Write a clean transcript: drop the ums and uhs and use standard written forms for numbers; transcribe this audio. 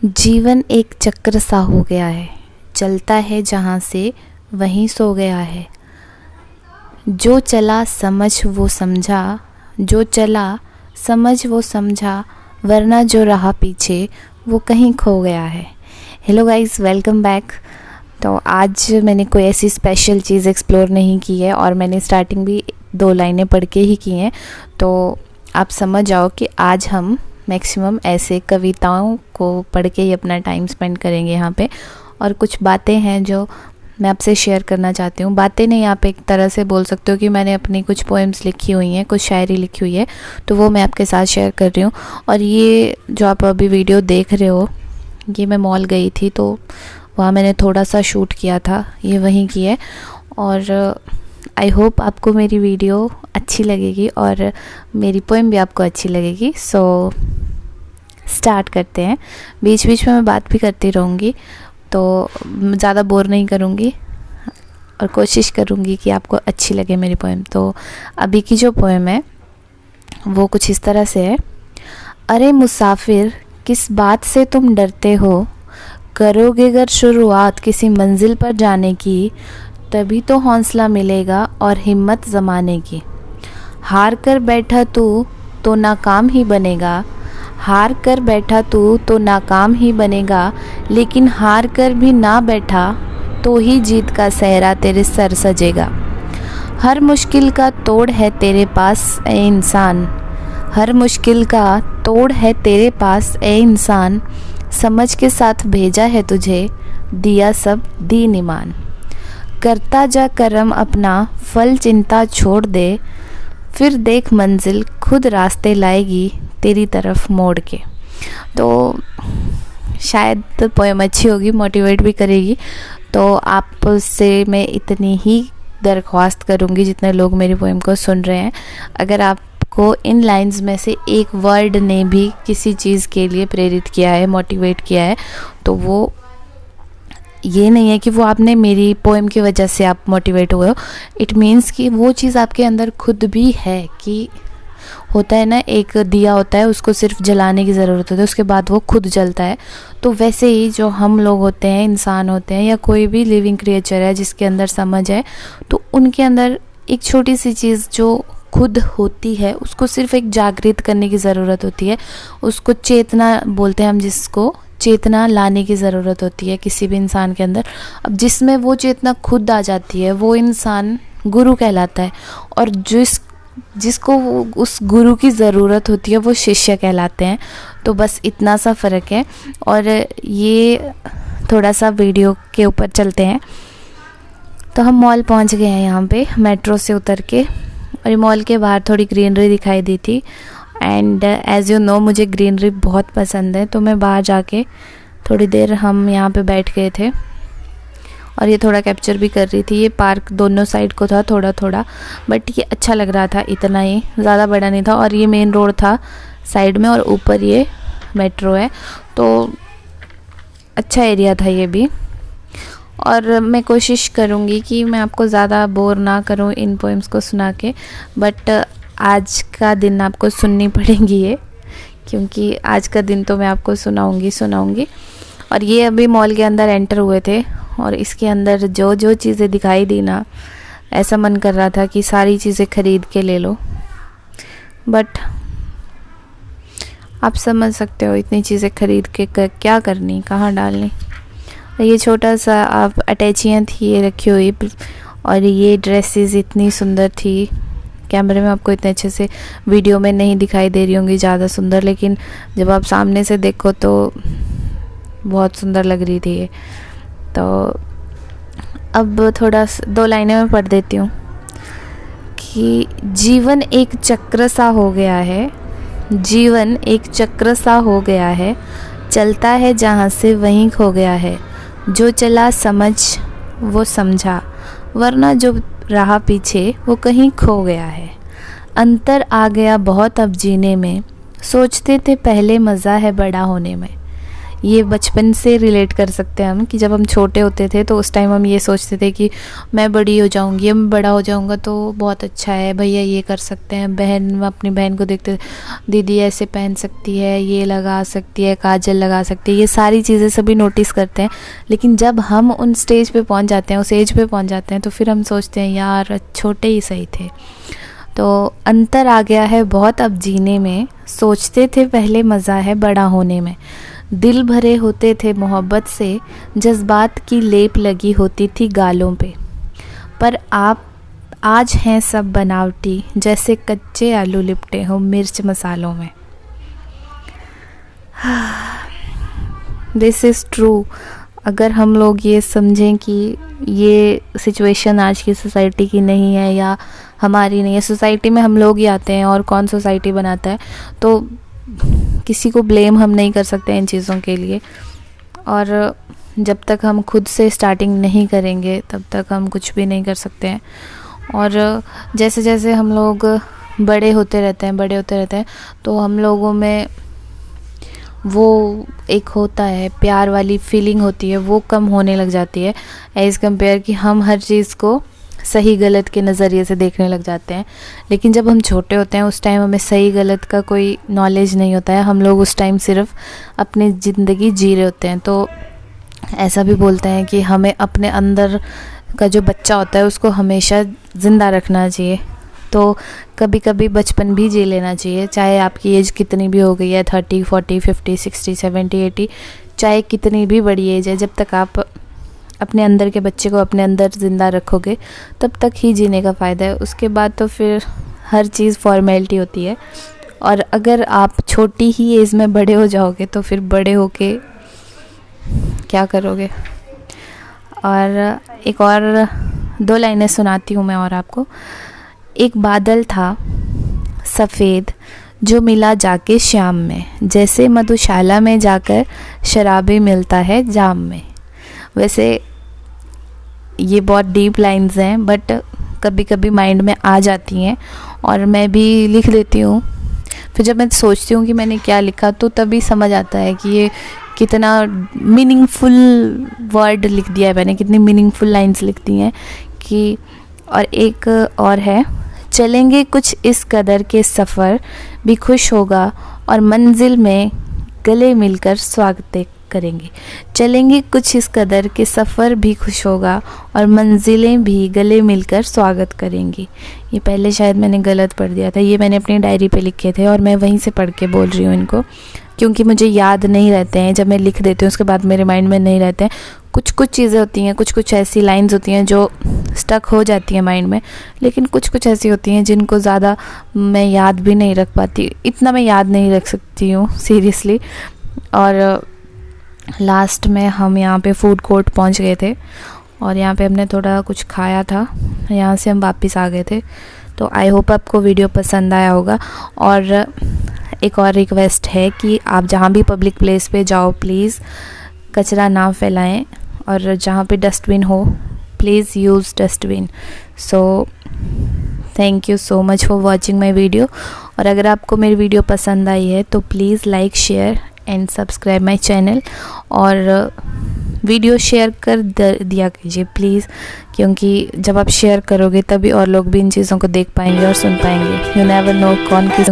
जीवन एक चक्र सा हो गया है, चलता है जहाँ से वहीं सो गया है। जो चला समझ वो समझा, जो चला समझ वो समझा, वरना जो रहा पीछे वो कहीं खो गया है। Hello guys, welcome back. तो आज मैंने कोई ऐसी स्पेशल चीज़ एक्सप्लोर नहीं की है और मैंने स्टार्टिंग भी 2 लाइनें पढ़ के ही की हैं, तो आप समझ जाओ कि आज हम मैक्सिमम ऐसे कविताओं को पढ़ के ही अपना टाइम स्पेंड करेंगे यहाँ पे। और कुछ बातें हैं जो मैं आपसे शेयर करना चाहती हूँ। बातें नहीं, आप एक तरह से बोल सकते हो कि मैंने अपनी कुछ पोएम्स लिखी हुई हैं, कुछ शायरी लिखी हुई है, तो वो मैं आपके साथ शेयर कर रही हूँ। और ये जो आप अभी वीडियो देख रहे हो, ये मैं मॉल गई थी तो वहाँ मैंने थोड़ा सा शूट किया था, ये वहीं की है। और आई होप आपको मेरी वीडियो अच्छी लगेगी और मेरी पोएम भी आपको अच्छी लगेगी। सो स्टार्ट करते हैं। बीच बीच में मैं बात भी करती रहूँगी, तो ज़्यादा बोर नहीं करूँगी और कोशिश करूँगी कि आपको अच्छी लगे मेरी पोएम। तो अभी की जो पोएम है वो कुछ इस तरह से है। अरे मुसाफिर, किस बात से तुम डरते हो? करोगे अगर शुरुआत किसी मंजिल पर जाने की, तभी तो हौसला मिलेगा और हिम्मत जमाने की। हार कर बैठा तू तो नाकाम ही बनेगा, हार कर बैठा तू तो नाकाम ही बनेगा, लेकिन हार कर भी ना बैठा तो ही जीत का सेहरा तेरे सर सजेगा। हर मुश्किल का तोड़ है तेरे पास ए इंसान, हर मुश्किल का तोड़ है तेरे पास ए इंसान, समझ के साथ भेजा है तुझे दिया सब दीन ईमान। करता जा करम अपना, फल चिंता छोड़ दे, फिर देख मंजिल खुद रास्ते लाएगी तेरी तरफ मोड़ के। तो शायद पोएम अच्छी होगी, मोटिवेट भी करेगी। तो आपसे मैं इतनी ही दरख्वास्त करूँगी, जितने लोग मेरी पोएम को सुन रहे हैं, अगर आपको इन लाइंस में से एक वर्ड ने भी किसी चीज़ के लिए प्रेरित किया है, मोटिवेट किया है, तो वो ये नहीं है कि वो आपने मेरी पोएम की वजह से आप मोटिवेट हुए हो। इट मीन्स कि वो चीज़ आपके अंदर खुद भी है। कि होता है ना, एक दिया होता है, उसको सिर्फ जलाने की ज़रूरत होती है, उसके बाद वो खुद जलता है। तो वैसे ही जो हम लोग होते हैं, इंसान होते हैं या कोई भी लिविंग क्रिएचर है जिसके अंदर समझ है, तो उनके अंदर एक छोटी सी चीज़ जो खुद होती है, उसको सिर्फ एक जागृत करने की ज़रूरत होती है। उसको चेतना बोलते हैं हम, जिसको चेतना लाने की ज़रूरत होती है किसी भी इंसान के अंदर। अब जिसमें वो चेतना खुद आ जाती है, वो इंसान गुरु कहलाता है, और जिसको उस गुरु की ज़रूरत होती है वो शिष्य कहलाते हैं। तो बस इतना सा फ़र्क है। और ये थोड़ा सा वीडियो के ऊपर चलते हैं। तो हम मॉल पहुंच गए हैं, यहाँ पे मेट्रो से उतर के, और ये मॉल के बाहर थोड़ी ग्रीनरी दिखाई दी थी। एंड एज़ यू नो, मुझे ग्रीनरी बहुत पसंद है, तो मैं बाहर जाके थोड़ी देर हम यहाँ पे बैठ गए थे और ये थोड़ा कैप्चर भी कर रही थी। ये पार्क दोनों साइड को था थोड़ा थोड़ा, बट ये अच्छा लग रहा था, इतना ही, ज़्यादा बड़ा नहीं था। और ये मेन रोड था साइड में और ऊपर ये मेट्रो है, तो अच्छा एरिया था ये भी। और मैं कोशिश करूँगी कि मैं आपको ज़्यादा बोर ना करूँ इन पोएम्स को सुना के, बट आज का दिन आपको सुननी पड़ेगी ये, क्योंकि आज का दिन तो मैं आपको सुनाऊंगी। और ये अभी मॉल के अंदर एंटर हुए थे और इसके अंदर जो जो चीज़ें दिखाई दी ना, ऐसा मन कर रहा था कि सारी चीज़ें ख़रीद के ले लो, बट आप समझ सकते हो इतनी चीज़ें ख़रीद के क्या करनी, कहाँ डालनी। ये छोटा सा आप अटैचियाँ थी ये रखी हुई, और ये ड्रेसेस इतनी सुंदर थी। कैमरे में आपको इतने अच्छे से वीडियो में नहीं दिखाई दे रही होंगी ज़्यादा सुंदर, लेकिन जब आप सामने से देखो तो बहुत सुंदर लग रही थी ये। तो अब थोड़ा 2 लाइनें में पढ़ देती हूँ कि जीवन एक चक्र सा हो गया है, जीवन एक चक्र सा हो गया है, चलता है जहाँ से वहीं खो गया है। जो चला समझ वो समझा, वरना जो रहा पीछे वो कहीं खो गया है। अंतर आ गया बहुत अब जीने में, सोचते थे पहले मज़ा है बड़ा होने में। ये बचपन से रिलेट कर सकते हैं हम कि जब हम छोटे होते थे तो उस टाइम हम ये सोचते थे कि मैं बड़ी हो जाऊंगी, मैं बड़ा हो जाऊंगा तो बहुत अच्छा है, भैया ये कर सकते हैं, बहन अपनी बहन को देखते दीदी ऐसे पहन सकती है, ये लगा सकती है, काजल लगा सकती है, ये सारी चीज़ें सभी नोटिस करते हैं। लेकिन जब हम उन स्टेज पे पहुंच जाते हैं, उस एज पे पहुंच जाते हैं, तो फिर हम सोचते हैं यार छोटे ही सही थे। तो अंतर आ गया है बहुत अब जीने में, सोचते थे पहले मज़ा है बड़ा होने में, दिल भरे होते थे मोहब्बत से, जज्बात की लेप लगी होती थी गालों पे, पर आप आज हैं सब बनावटी, जैसे कच्चे आलू लिपटे हो मिर्च मसालों में। This is true. अगर हम लोग ये समझें कि ये सिचुएशन आज की सोसाइटी की नहीं है या हमारी नहीं है, सोसाइटी में हम लोग ही आते हैं और कौन सोसाइटी बनाता है, तो किसी को ब्लेम हम नहीं कर सकते इन चीज़ों के लिए। और जब तक हम खुद से स्टार्टिंग नहीं करेंगे तब तक हम कुछ भी नहीं कर सकते हैं। और जैसे जैसे हम लोग बड़े होते रहते हैं तो हम लोगों में वो एक होता है प्यार वाली फीलिंग होती है, वो कम होने लग जाती है एज़ कम्पेयर कि हम हर चीज़ को सही गलत के नज़रिए से देखने लग जाते हैं। लेकिन जब हम छोटे होते हैं उस टाइम हमें सही गलत का कोई नॉलेज नहीं होता है, हम लोग उस टाइम सिर्फ अपनी ज़िंदगी जी रहे होते हैं। तो ऐसा भी बोलते हैं कि हमें अपने अंदर का जो बच्चा होता है उसको हमेशा ज़िंदा रखना चाहिए। तो कभी कभी बचपन भी जी लेना चाहिए, चाहे आपकी एज कितनी भी हो गई है, 30, 40, 50, 60, 70, 80, चाहे कितनी भी बड़ी एज है, जब तक आप अपने अंदर के बच्चे को अपने अंदर ज़िंदा रखोगे तब तक ही जीने का फ़ायदा है। उसके बाद तो फिर हर चीज़ फॉर्मेलिटी होती है। और अगर आप छोटी ही एज में बड़े हो जाओगे तो फिर बड़े होके क्या करोगे। और एक और 2 लाइनें सुनाती हूँ मैं और आपको। एक बादल था सफ़ेद जो मिला जाके शाम में, जैसे मधुशाला में जाकर शराबी मिलता है जाम में। वैसे ये बहुत डीप लाइंस हैं बट कभी कभी माइंड में आ जाती हैं और मैं भी लिख देती हूँ। फिर जब मैं सोचती हूँ कि मैंने क्या लिखा तो तभी समझ आता है कि ये कितना मीनिंगफुल वर्ड लिख दिया है मैंने, कितनी मीनिंगफुल लाइंस लिख दी हैं कि। और एक और है, चलेंगे कुछ इस कदर के सफ़र भी खुश होगा और मंजिल में गले मिलकर स्वागत करेंगे। चलेंगे कुछ इस कदर के सफ़र भी खुश होगा और मंजिलें भी गले मिलकर स्वागत करेंगी। ये पहले शायद मैंने गलत पढ़ दिया था, ये मैंने अपनी डायरी पे लिखे थे और मैं वहीं से पढ़ के बोल रही हूँ इनको, क्योंकि मुझे याद नहीं रहते हैं। जब मैं लिख देती हूँ उसके बाद मेरे माइंड में नहीं रहते हैं। कुछ चीज़ें होती हैं, कुछ ऐसी लाइंस होती हैं जो स्टक हो जाती हैं माइंड में, लेकिन कुछ ऐसी होती हैं जिनको ज़्यादा मैं याद भी नहीं रख पाती, इतना मैं याद नहीं रख सकती हूँ सीरियसली। और लास्ट में हम यहाँ पे फूड कोर्ट पहुँच गए थे और यहाँ पे हमने थोड़ा कुछ खाया था, यहाँ से हम वापस आ गए थे। तो आई होप आपको वीडियो पसंद आया होगा। और एक और रिक्वेस्ट है कि आप जहाँ भी पब्लिक प्लेस पे जाओ प्लीज़ कचरा ना फैलाएं, और जहाँ पे डस्टबिन हो please use dustbin. So thank you so much for watching my video. और अगर आपको मेरी वीडियो पसंद आई है तो please like, share and subscribe my channel. और वीडियो शेयर कर दिया कीजिए प्लीज़, क्योंकि जब आप शेयर करोगे तभी और लोग भी इन चीज़ों को देख पाएंगे और सुन पाएंगे। यू नेवर नो कौन किस